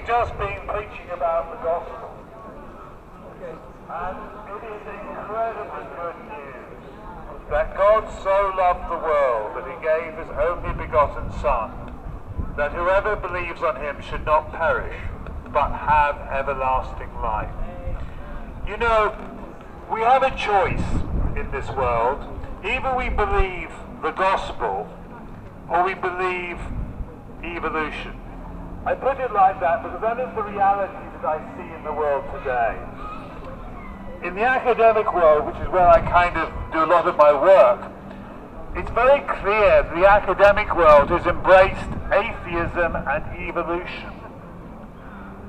just been preaching about the gospel, and it is incredibly good news that God so loved the world that he gave his only begotten Son, that whoever believes on him should not perish, but have everlasting life. You know, we have a choice in this world. Either we believe the gospel, or we believe evolution. I put it like that because that is the reality that I see in the world today. In the academic world, which is where I kind of do a lot of my work, it's very clear the academic world has embraced atheism and evolution.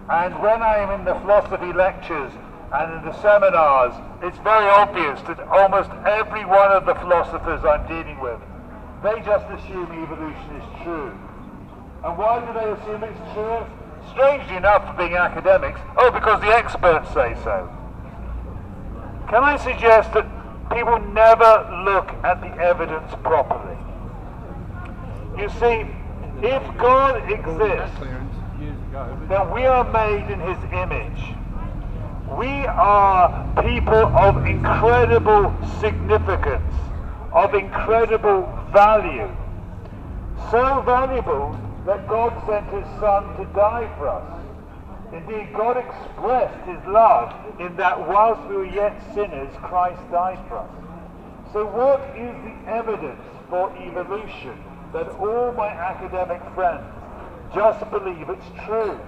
And when I am in the philosophy lectures and in the seminars, it's very obvious that almost every one of the philosophers I'm dealing with, they just assume evolution is true. And why do they assume it's true? Strangely enough, for being academics, because the experts say so. Can I suggest that people never look at the evidence properly? You see, if God exists, then we are made in his image. We are people of incredible significance, of incredible value. So valuable that God sent his Son to die for us. Indeed, God expressed his love in that whilst we were yet sinners, Christ died for us. So what is the evidence for evolution that all my academic friends just believe it's true?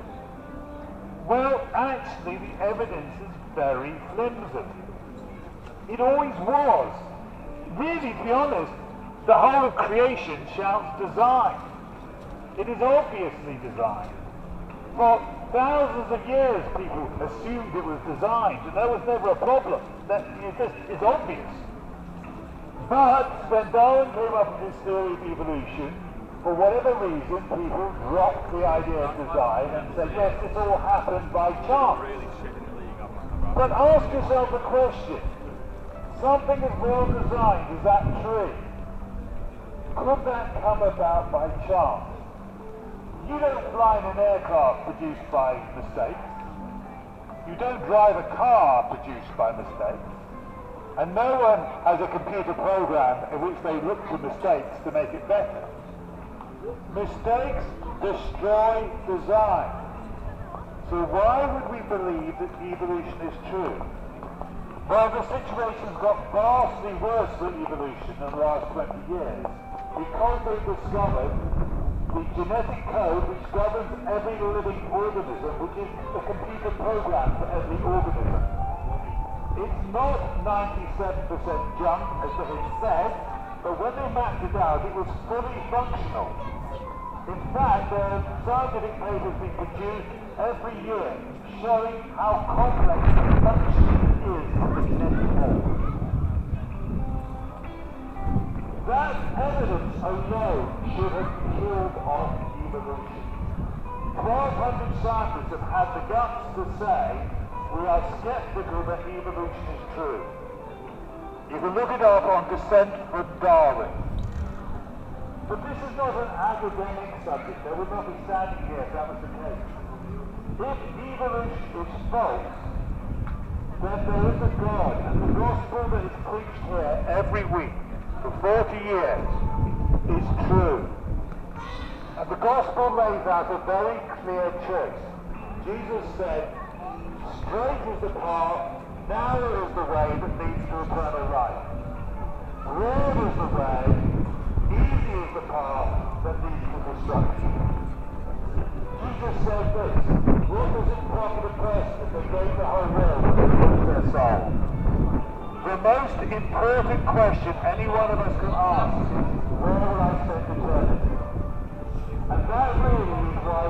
Well, actually, the evidence is very flimsy. It always was. Really, to be honest, the whole of creation shouts design. It is obviously designed. For thousands of years, people assumed it was designed, and there was never a problem. That is obvious. But when Darwin came up with his theory of evolution, for whatever reason, people dropped the idea of design and said, yes, this all happened by chance. But ask yourself the question, something is well designed, is that true? Could that come about by chance? You don't fly in an aircraft produced by mistakes. You don't drive a car produced by mistakes. And no one has a computer program in which they look for mistakes to make it better. Mistakes destroy design. So why would we believe that evolution is true? Well, the situation's got vastly worse for evolution in the last 20 years because they discovered the genetic code which governs every living organism, which is the computer program for every organism. It's not 97% junk, as the hint said, but when they mapped it out, it was fully functional. In fact, there are scientific papers being produced every year showing how complex the functioning is of the genetic code. That evidence alone should have killed off evolution. 1,200 scientists have had the guts to say we are skeptical that evolution is true. You can look it up on Descent from Darwin. But this is not an academic subject. They would not be standing here if that was the case. If evolution is false, then there is a God, and the gospel that is preached here every week for 40 years is true. And the gospel lays out a very clear choice. Jesus said, straight is the path, narrow is the way that leads to eternal life. Broad is the way, easy is the path that leads to destruction. Jesus said this, what does it profit a person if they gain the whole world and they lose their soul? The most important question any one of us can ask is, where will I spend eternity? And that really is why